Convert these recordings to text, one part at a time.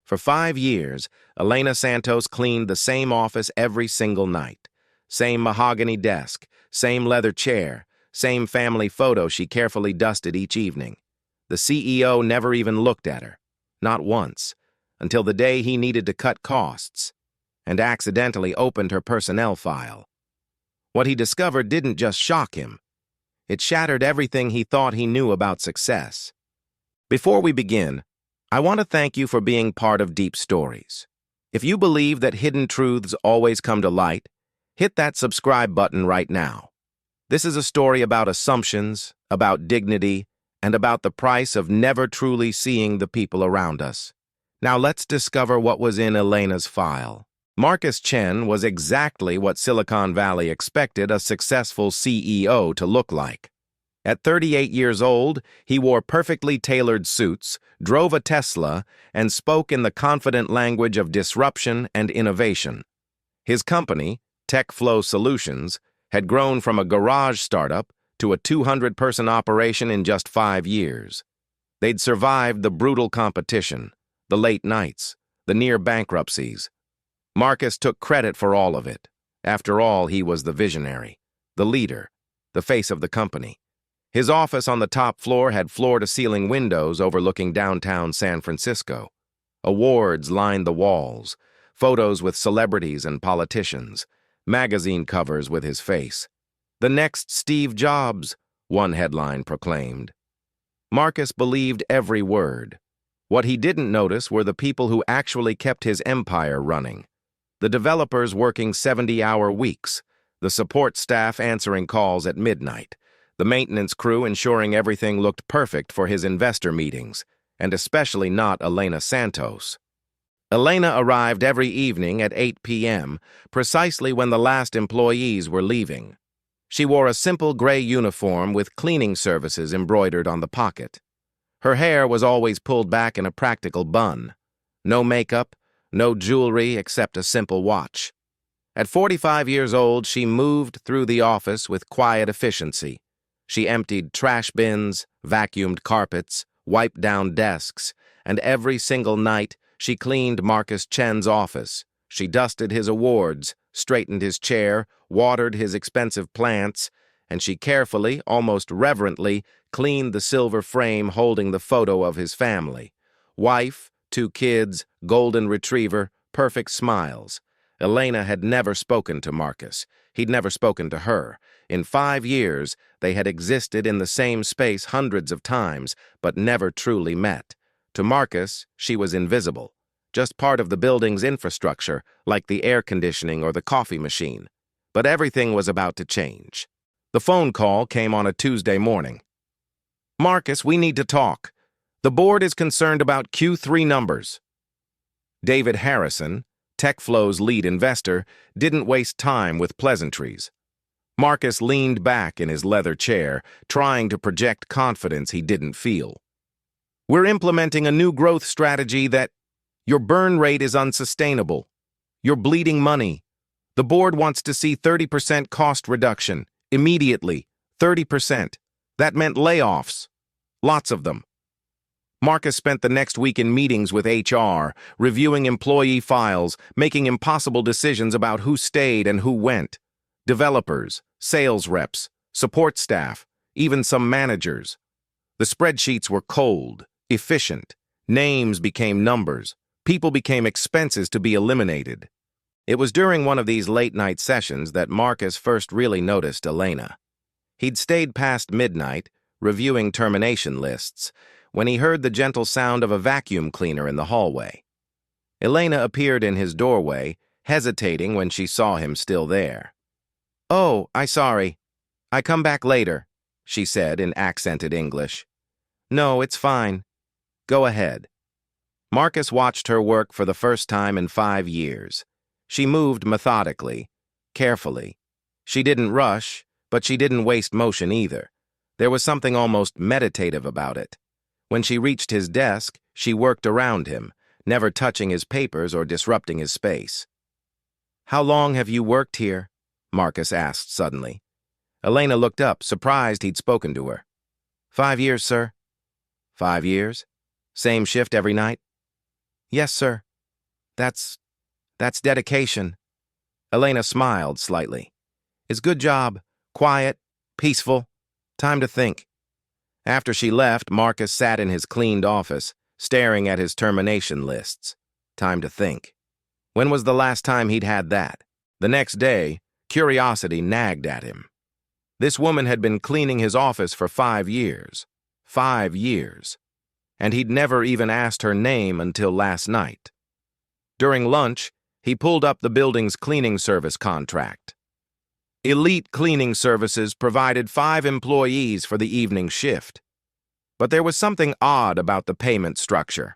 For 5 years, Elena Santos cleaned the same office every single night. Same mahogany desk, same leather chair, same family photo she carefully dusted each evening. The CEO never even looked at her, not once, until the day he needed to cut costs, and accidentally opened her personnel file. What he discovered didn't just shock him. It shattered everything he thought he knew about success. Before we begin, I want to thank you for being part of DeepStories. If you believe that hidden truths always come to light, hit that subscribe button right now. This is a story about assumptions, about dignity, and about the price of never truly seeing the people around us. Now let's discover what was in Elena's file. Marcus Chen was exactly what Silicon Valley expected a successful CEO to look like. At 38 years old, he wore perfectly tailored suits, drove a Tesla, and spoke in the confident language of disruption and innovation. His company, TechFlow Solutions, had grown from a garage startup to a 200-person operation in just 5 years. They'd survived the brutal competition, the late nights, the near bankruptcies. Marcus took credit for all of it. After all, he was the visionary, the leader, the face of the company. His office on the top floor had floor-to-ceiling windows overlooking downtown San Francisco. Awards lined the walls, photos with celebrities and politicians, magazine covers with his face. "The next Steve Jobs," one headline proclaimed. Marcus believed every word. What he didn't notice were the people who actually kept his empire running. The developers working 70-hour weeks, the support staff answering calls at midnight, the maintenance crew ensuring everything looked perfect for his investor meetings, and especially not Elena Santos. Elena arrived every evening at 8 p.m., precisely when the last employees were leaving. She wore a simple gray uniform with cleaning services embroidered on the pocket. Her hair was always pulled back in a practical bun. No makeup, no jewelry except a simple watch. At 45 years old, she moved through the office with quiet efficiency. She emptied trash bins, vacuumed carpets, wiped down desks, and every single night she cleaned Marcus Chen's office. She dusted his awards, straightened his chair, watered his expensive plants, and she carefully, almost reverently, cleaned the silver frame holding the photo of his family. Wife, 2 kids, golden retriever, perfect smiles. Elena had never spoken to Marcus. He'd never spoken to her. In 5 years, they had existed in the same space hundreds of times, but never truly met. To Marcus, she was invisible, just part of the building's infrastructure, like the air conditioning or the coffee machine. But everything was about to change. The phone call came on a Tuesday morning. "Marcus, we need to talk. The board is concerned about Q3 numbers." David Harrison, TechFlow's lead investor, didn't waste time with pleasantries. Marcus leaned back in his leather chair, trying to project confidence he didn't feel. "We're implementing a new growth strategy that your burn rate is unsustainable. You're bleeding money. The board wants to see 30% cost reduction, immediately, 30%. That meant layoffs. Lots of them." Marcus spent the next week in meetings with HR, reviewing employee files, making impossible decisions about who stayed and who went. Developers, sales reps, support staff, even some managers. The spreadsheets were cold, efficient. Names became numbers. People became expenses to be eliminated. It was during one of these late-night sessions that Marcus first really noticed Elena. He'd stayed past midnight, reviewing termination lists, when he heard the gentle sound of a vacuum cleaner in the hallway. Elena appeared in his doorway, hesitating when she saw him still there. "Oh, sorry. I come back later," she said in accented English. "No, it's fine. Go ahead." Marcus watched her work for the first time in 5 years. She moved methodically, carefully. She didn't rush, but she didn't waste motion either. There was something almost meditative about it. When she reached his desk, she worked around him, never touching his papers or disrupting his space. "How long have you worked here?" Marcus asked suddenly. Elena looked up, surprised he'd spoken to her. 5 years, sir." 5 years? Same shift every night?" Yes, sir. That's dedication. Elena smiled slightly. It's good job. Quiet, peaceful. Time to think. After she left, Marcus sat in his cleaned office, staring at his termination lists. Time to think. When was the last time he'd had that? The next day, curiosity nagged at him. This woman had been cleaning his office for 5 years. 5 years. And he'd never even asked her name until last night. During lunch, he pulled up the building's cleaning service contract. Elite Cleaning Services provided 5 employees for the evening shift. But there was something odd about the payment structure.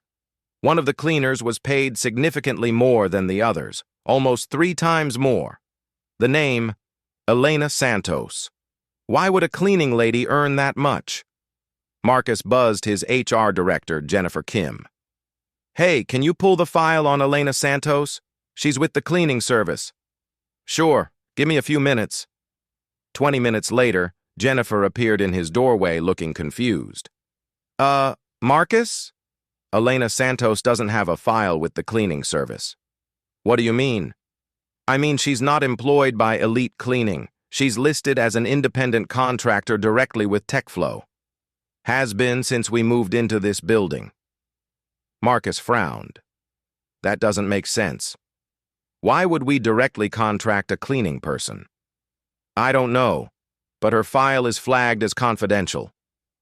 One of the cleaners was paid significantly more than the others, almost 3 times more. The name, Elena Santos. Why would a cleaning lady earn that much? Marcus buzzed his HR director, Jennifer Kim. Hey, can you pull the file on Elena Santos? She's with the cleaning service. Sure, give me a few minutes. 20 minutes later, Jennifer appeared in his doorway looking confused. Marcus? Elena Santos doesn't have a file with the cleaning service. What do you mean? I mean she's not employed by Elite Cleaning. She's listed as an independent contractor directly with TechFlow. Has been since we moved into this building. Marcus frowned. That doesn't make sense. Why would we directly contract a cleaning person? I don't know, but her file is flagged as confidential.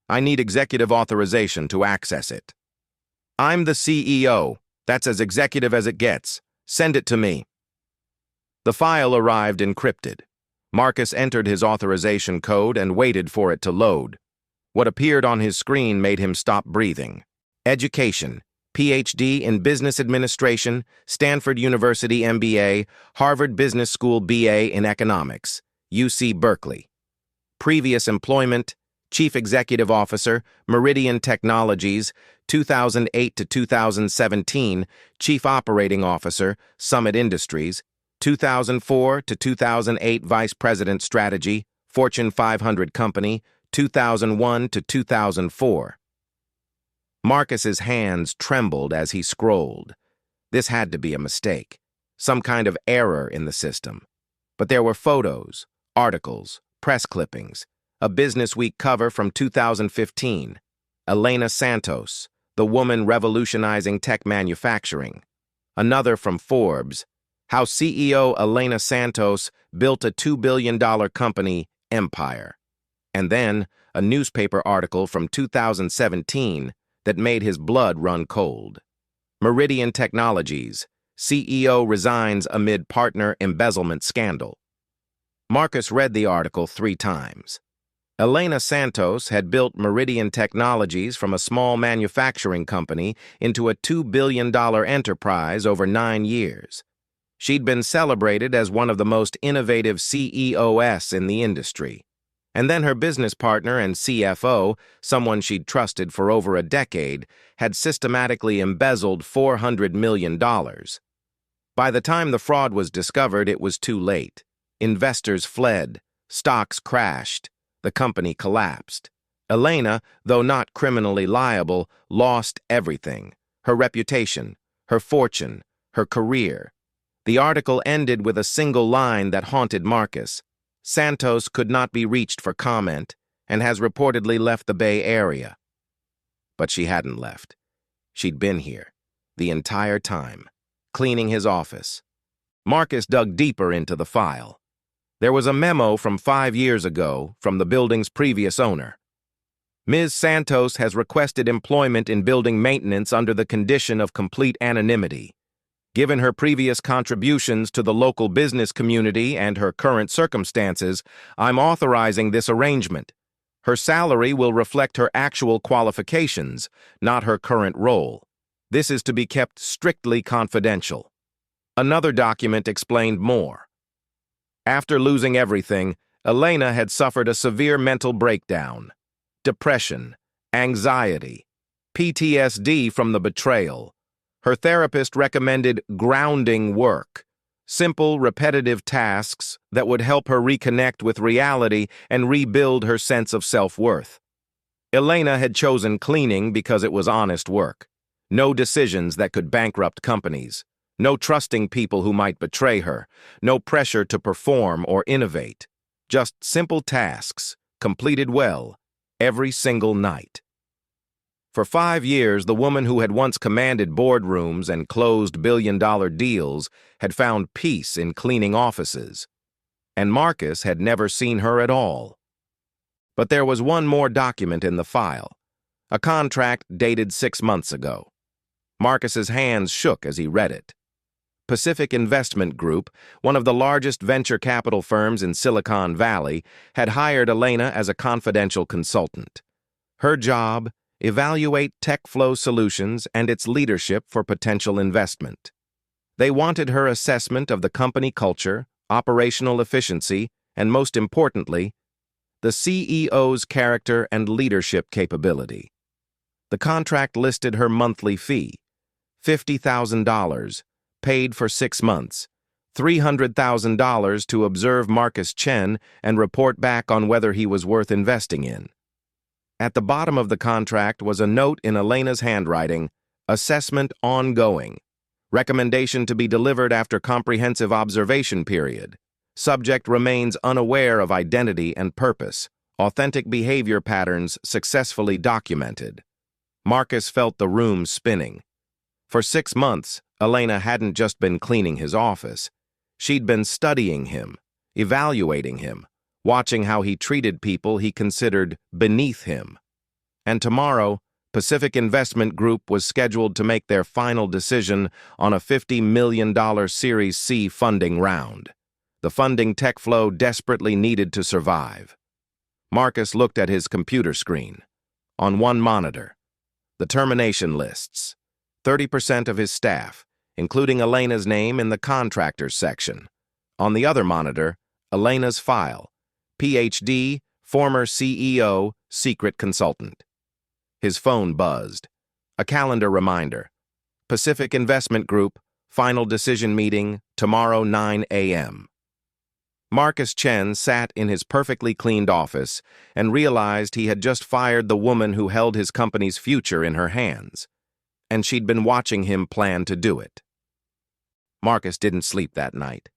I need executive authorization to access it. I'm the CEO. That's as executive as it gets. Send it to me. The file arrived encrypted. Marcus entered his authorization code and waited for it to load. What appeared on his screen made him stop breathing. Education, PhD in Business Administration, Stanford University MBA, Harvard Business School BA in Economics, UC Berkeley. Previous employment, Chief Executive Officer, Meridian Technologies, 2008 to 2017, Chief Operating Officer, Summit Industries, 2004 to 2008 Vice President Strategy, Fortune 500 Company, 2001 to 2004. Marcus's hands trembled as he scrolled. This had to be a mistake, some kind of error in the system. But there were photos, articles, press clippings, a Business Week cover from 2015, Elena Santos, the woman revolutionizing tech manufacturing. Another from Forbes, how CEO Elena Santos built a $2 billion company empire. And then a newspaper article from 2017 that made his blood run cold. Meridian Technologies, CEO resigns amid partner embezzlement scandal. Marcus read the article 3 times. Elena Santos had built Meridian Technologies from a small manufacturing company into a $2 billion enterprise over 9 years. She'd been celebrated as one of the most innovative CEOs in the industry. And then her business partner and CFO, someone she'd trusted for over a decade, had systematically embezzled $400 million. By the time the fraud was discovered, it was too late. Investors fled, stocks crashed, the company collapsed. Elena, though not criminally liable, lost everything: her reputation, her fortune, her career. The article ended with a single line that haunted Marcus. Santos could not be reached for comment and has reportedly left the Bay Area. But she hadn't left. She'd been here, the entire time, cleaning his office. Marcus dug deeper into the file. There was a memo from 5 years ago from the building's previous owner. Ms. Santos has requested employment in building maintenance under the condition of complete anonymity. Given her previous contributions to the local business community and her current circumstances, I'm authorizing this arrangement. Her salary will reflect her actual qualifications, not her current role. This is to be kept strictly confidential. Another document explained more. After losing everything, Elena had suffered a severe mental breakdown. Depression, anxiety, PTSD from the betrayal. Her therapist recommended grounding work, simple, repetitive tasks that would help her reconnect with reality and rebuild her sense of self-worth. Elena had chosen cleaning because it was honest work. No decisions that could bankrupt companies. No trusting people who might betray her. No pressure to perform or innovate. Just simple tasks, completed well, every single night. For 5 years, the woman who had once commanded boardrooms and closed billion-dollar deals had found peace in cleaning offices. And Marcus had never seen her at all. But there was one more document in the file, a contract dated 6 months ago. Marcus's hands shook as he read it. Pacific Investment Group, one of the largest venture capital firms in Silicon Valley, had hired Elena as a confidential consultant. Her job, evaluate TechFlow Solutions and its leadership for potential investment. They wanted her assessment of the company culture, operational efficiency, and most importantly, the CEO's character and leadership capability. The contract listed her monthly fee, $50,000, paid for 6 months, $300,000 to observe Marcus Chen and report back on whether he was worth investing in. At the bottom of the contract was a note in Elena's handwriting, assessment ongoing, recommendation to be delivered after comprehensive observation period. Subject remains unaware of identity and purpose, authentic behavior patterns successfully documented. Marcus felt the room spinning. For 6 months, Elena hadn't just been cleaning his office. She'd been studying him, evaluating him, watching how he treated people he considered beneath him. And tomorrow, Pacific Investment Group was scheduled to make their final decision on a $50 million Series C funding round, the funding TechFlow desperately needed to survive. Marcus looked at his computer screen. On one monitor, the termination lists, 30% of his staff, including Elena's name in the contractors section. On the other monitor, Elena's file, PhD, former CEO, secret consultant. His phone buzzed. A calendar reminder. Pacific Investment Group, final decision meeting, tomorrow 9 a.m. Marcus Chen sat in his perfectly cleaned office and realized he had just fired the woman who held his company's future in her hands, and she'd been watching him plan to do it. Marcus didn't sleep that night.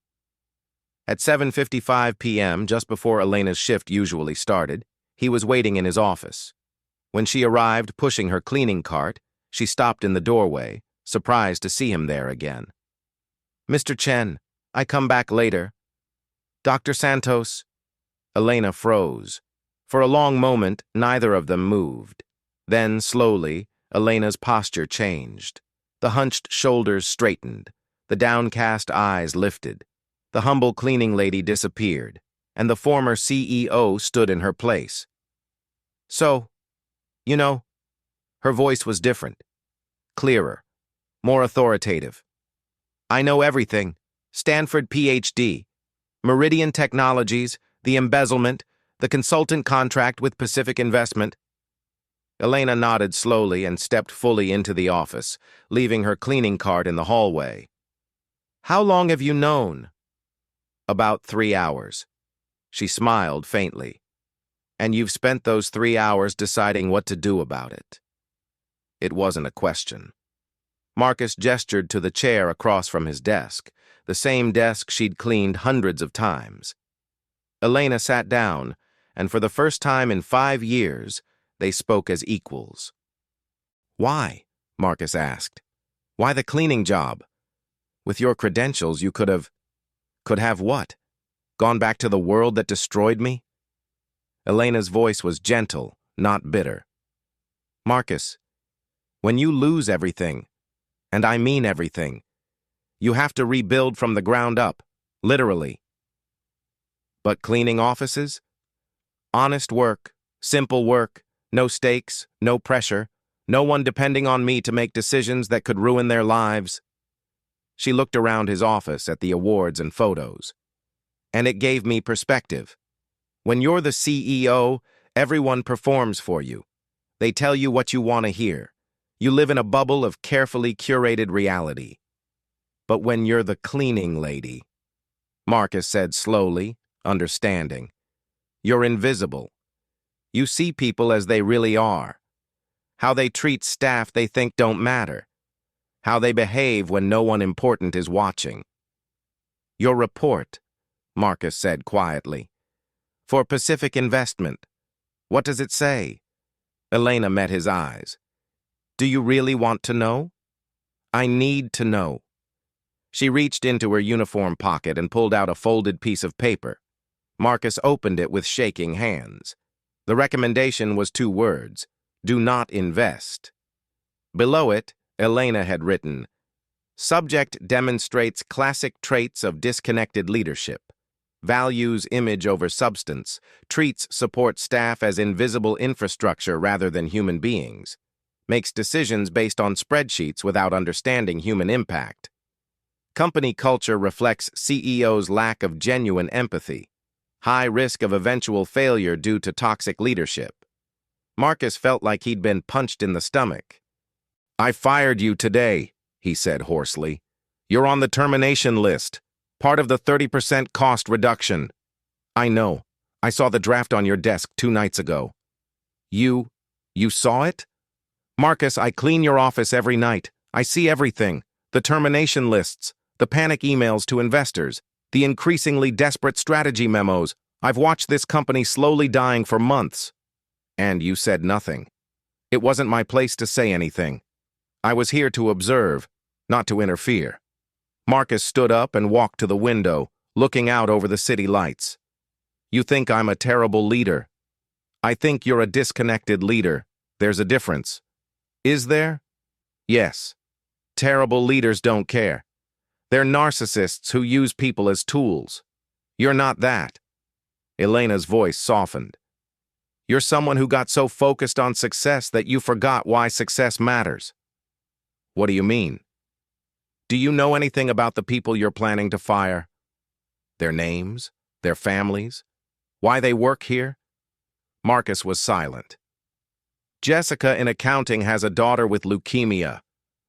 At 7:55 p.m., just before Elena's shift usually started, he was waiting in his office. When she arrived pushing her cleaning cart, she stopped in the doorway, surprised to see him there again. "Mr. Chen, I come back later." "Dr. Santos." Elena froze. For a long moment, neither of them moved. Then, slowly, Elena's posture changed. The hunched shoulders straightened. The downcast eyes lifted. The humble cleaning lady disappeared, and the former CEO stood in her place. "So, you know," her voice was different, clearer, more authoritative. "I know everything. Stanford PhD, Meridian Technologies, the embezzlement, the consultant contract with Pacific Investment." Elena nodded slowly and stepped fully into the office, leaving her cleaning cart in the hallway. "How long have you known?" "About 3 hours." She smiled faintly. "And you've spent those 3 hours deciding what to do about it." It wasn't a question. Marcus gestured to the chair across from his desk, the same desk she'd cleaned hundreds of times. Elena sat down, and for the first time in 5 years, they spoke as equals. "Why?" Marcus asked. "Why the cleaning job? With your credentials, you could have what? Gone back to the world that destroyed me?" Elena's voice was gentle, not bitter. "Marcus, when you lose everything, and I mean everything, you have to rebuild from the ground up, literally." "But cleaning offices? Honest work, simple work, no stakes, no pressure, no one depending on me to make decisions that could ruin their lives." She looked around his office at the awards and photos. "And it gave me perspective. When you're the CEO, everyone performs for you. They tell you what you want to hear. You live in a bubble of carefully curated reality. But when you're the cleaning lady," Marcus said slowly, understanding, "you're invisible. You see people as they really are. how they treat staff they think don't matter, how they behave when no one important is watching. Your report, Marcus said quietly. For Pacific Investment. What does it say? Elena met his eyes. Do you really want to know? I need to know. She reached into her uniform pocket and pulled out a folded piece of paper. Marcus opened it with shaking hands. The recommendation was 2 words: do not invest. Below it, Elena had written, subject demonstrates classic traits of disconnected leadership, values image over substance, treats support staff as invisible infrastructure rather than human beings, makes decisions based on spreadsheets without understanding human impact. Company culture reflects CEO's lack of genuine empathy, high risk of eventual failure due to toxic leadership. Marcus felt like he'd been punched in the stomach. I fired you today, he said hoarsely. You're on the termination list, part of the 30% cost reduction. I know. I saw the draft on your desk 2 nights ago. You saw it? Marcus, I clean your office every night. I see everything. The termination lists, the panic emails to investors, the increasingly desperate strategy memos. I've watched this company slowly dying for months. And you said nothing. It wasn't my place to say anything. I was here to observe, not to interfere. Marcus stood up and walked to the window, looking out over the city lights. You think I'm a terrible leader. I think you're a disconnected leader. There's a difference. Is there? Yes. Terrible leaders don't care. They're narcissists who use people as tools. You're not that. Elena's voice softened. You're someone who got so focused on success that you forgot why success matters. What do you mean? Do you know anything about the people you're planning to fire? Their names? Their families? Why they work here? Marcus was silent. Jessica in accounting has a daughter with leukemia.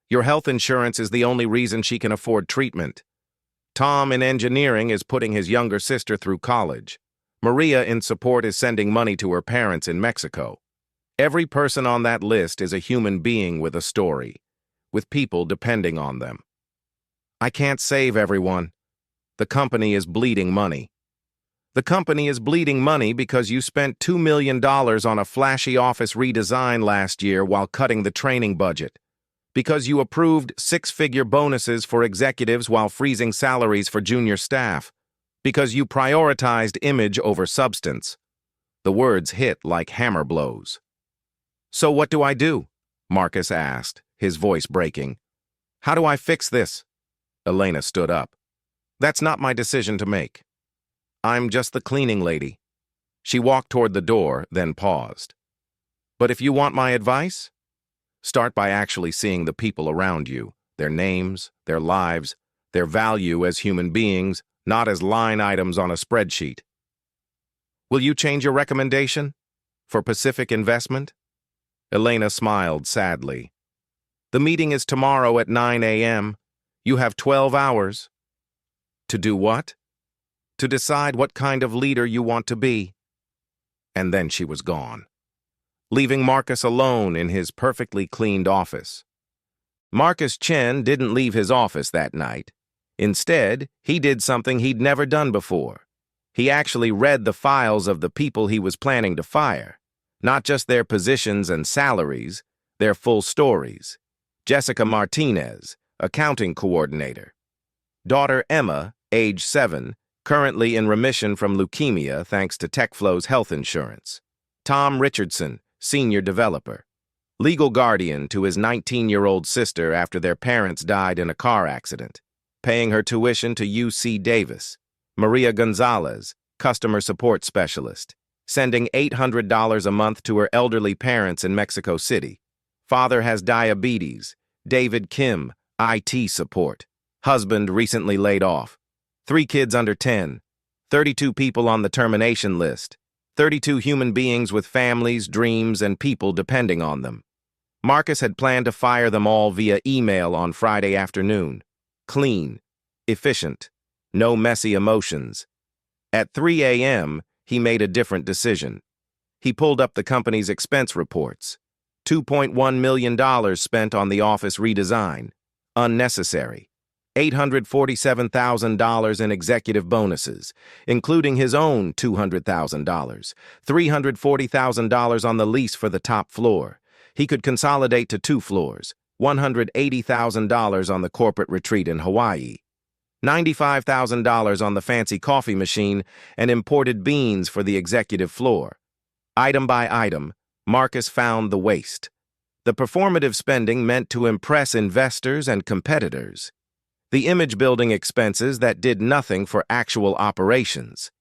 Your health insurance is the only reason she can afford treatment. Tom in engineering is putting his younger sister through college. Maria in support is sending money to her parents in Mexico. Every person on that list is a human being with a story, with people depending on them. I can't save everyone. The company is bleeding money. The company is bleeding money because you spent $2 million on a flashy office redesign last year while cutting the training budget. Because you approved 6-figure bonuses for executives while freezing salaries for junior staff. Because you prioritized image over substance. The words hit like hammer blows. So what do I do? Marcus asked, his voice breaking. How do I fix this? Elena stood up. That's not my decision to make. I'm just the cleaning lady. She walked toward the door, then paused. But if you want my advice, start by actually seeing the people around you, their names, their lives, their value as human beings, not as line items on a spreadsheet. Will you change your recommendation for Pacific Investment? Elena smiled sadly. The meeting is tomorrow at 9 a.m. You have 12 hours. To do what? To decide what kind of leader you want to be. And then she was gone, leaving Marcus alone in his perfectly cleaned office. Marcus Chen didn't leave his office that night. Instead, he did something he'd never done before. He actually read the files of the people he was planning to fire, not just their positions and salaries, their full stories. Jessica Martinez, accounting coordinator. Daughter Emma, age 7, currently in remission from leukemia thanks to TechFlow's health insurance. Tom Richardson, senior developer. Legal guardian to his 19-year-old sister after their parents died in a car accident. Paying her tuition to UC Davis. Maria Gonzalez, customer support specialist. Sending $800 a month to her elderly parents in Mexico City. Father has diabetes. David Kim, IT support. Husband recently laid off. 3 kids under 10. 32 people on the termination list. 32 human beings with families, dreams, and people depending on them. Marcus had planned to fire them all via email on Friday afternoon. Clean, efficient, no messy emotions. At 3 a.m., he made a different decision. He pulled up the company's expense reports. $2.1 million spent on the office redesign. Unnecessary. $847,000 in executive bonuses, including his own $200,000. $340,000 on the lease for the top floor. He could consolidate to 2 floors. $180,000 on the corporate retreat in Hawaii. $95,000 on the fancy coffee machine and imported beans for the executive floor. Item by item, Marcus found the waste. The performative spending meant to impress investors and competitors. The image-building expenses that did nothing for actual operations.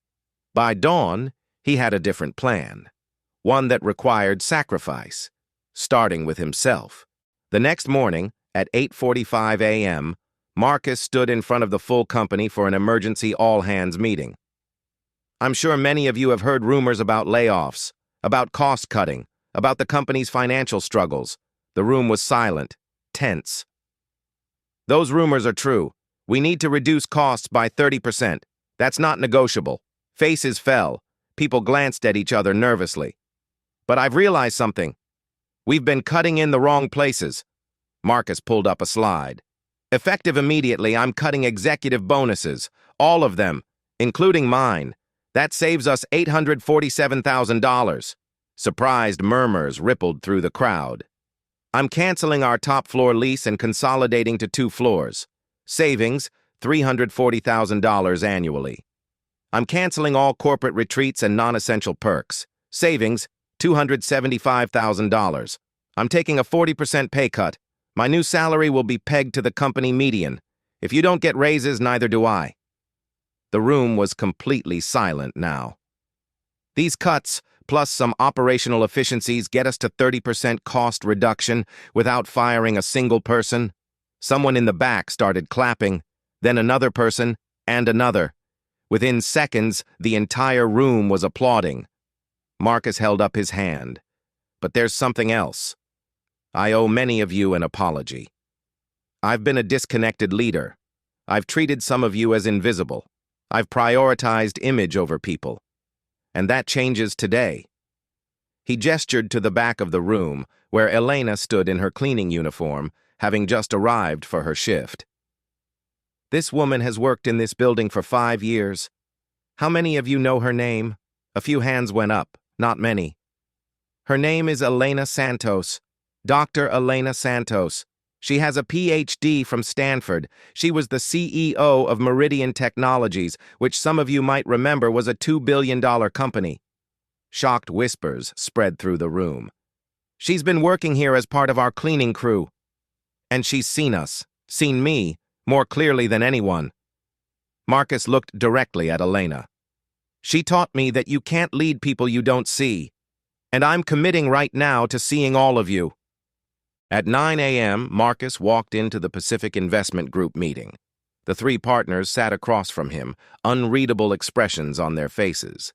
By dawn, he had a different plan. One that required sacrifice, starting with himself. The next morning, at 8:45 a.m., Marcus stood in front of the full company for an emergency all-hands meeting. I'm sure many of you have heard rumors about layoffs, about cost-cutting, about the company's financial struggles. The room was silent, tense. Those rumors are true. We need to reduce costs by 30%. That's not negotiable. Faces fell. People glanced at each other nervously. But I've realized something. We've been cutting in the wrong places. Marcus pulled up a slide. Effective immediately, I'm cutting executive bonuses. All of them, including mine. That saves us $847,000. Surprised murmurs rippled through the crowd. I'm canceling our top floor lease and consolidating to 2 floors. Savings, $340,000 annually. I'm canceling all corporate retreats and non-essential perks. Savings, $275,000. I'm taking a 40% pay cut. My new salary will be pegged to the company median. If you don't get raises, neither do I. The room was completely silent now. These cuts, plus some operational efficiencies, get us to 30% cost reduction without firing a single person. Someone in the back started clapping, then another person, and another. Within seconds, the entire room was applauding. Marcus held up his hand. But there's something else. I owe many of you an apology. I've been a disconnected leader. I've treated some of you as invisible. I've prioritized image over people. And that changes today. He gestured to the back of the room, where Elena stood in her cleaning uniform, having just arrived for her shift. This woman has worked in this building for 5 years. How many of you know her name? A few hands went up, not many. Her name is Elena Santos. Dr. Elena Santos. She has a PhD from Stanford. She was the CEO of Meridian Technologies, which some of you might remember was a $2 billion company. Shocked whispers spread through the room. She's been working here as part of our cleaning crew. And she's seen us, seen me, more clearly than anyone. Marcus looked directly at Elena. She taught me that you can't lead people you don't see. And I'm committing right now to seeing all of you. At 9 a.m., Marcus walked into the Pacific Investment Group meeting. The 3 partners sat across from him, unreadable expressions on their faces.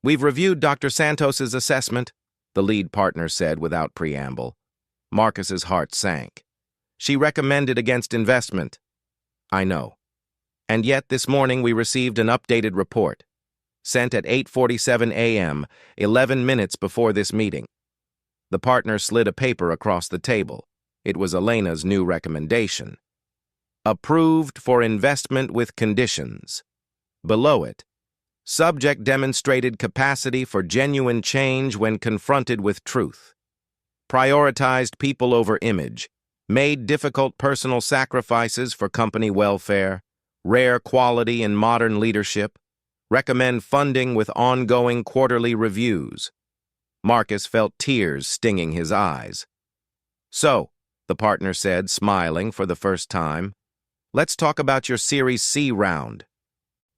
We've reviewed Dr. Santos's assessment, the lead partner said without preamble. Marcus's heart sank. She recommended against investment. I know. And yet this morning we received an updated report, sent at 8:47 a.m., 11 minutes before this meeting. The partner slid a paper across the table. It was Elena's new recommendation. Approved for investment with conditions. Below it, subject demonstrated capacity for genuine change when confronted with truth. Prioritized people over image. Made difficult personal sacrifices for company welfare. Rare quality in modern leadership. Recommend funding with ongoing quarterly reviews. Marcus felt tears stinging his eyes. So, the partner said, smiling for the first time, let's talk about your Series C round.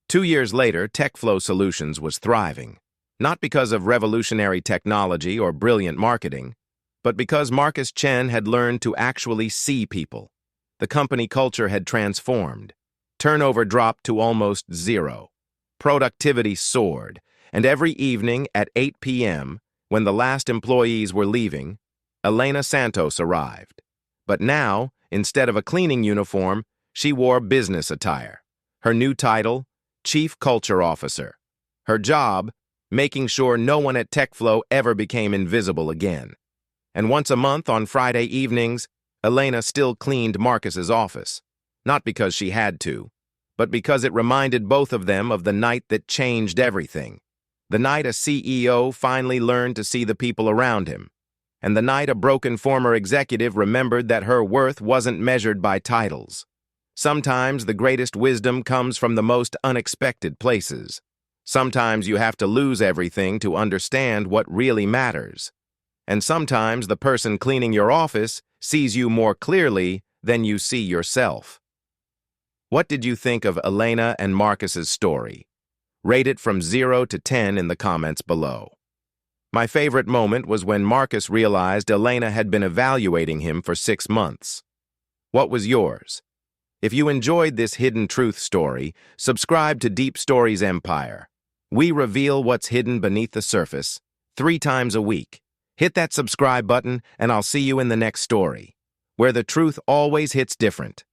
2 years later, TechFlow Solutions was thriving, not because of revolutionary technology or brilliant marketing, but because Marcus Chen had learned to actually see people. The company culture had transformed. Turnover dropped to almost 0. Productivity soared, and every evening at 8 p.m., when the last employees were leaving, Elena Santos arrived. But now, instead of a cleaning uniform, she wore business attire. Her new title, Chief Culture Officer. Her job, making sure no one at TechFlow ever became invisible again. And once a month on Friday evenings, Elena still cleaned Marcus's office. Not because she had to, but because it reminded both of them of the night that changed everything. The night a CEO finally learned to see the people around him. And the night a broken former executive remembered that her worth wasn't measured by titles. Sometimes the greatest wisdom comes from the most unexpected places. Sometimes you have to lose everything to understand what really matters. And sometimes the person cleaning your office sees you more clearly than you see yourself. What did you think of Elena and Marcus's story? Rate it from 0 to 10 in the comments below. My favorite moment was when Marcus realized Elena had been evaluating him for 6 months. What was yours? If you enjoyed this hidden truth story, subscribe to DeepStories Empire. We reveal what's hidden beneath the surface 3 times a week. Hit that subscribe button and I'll see you in the next story, where the truth always hits different.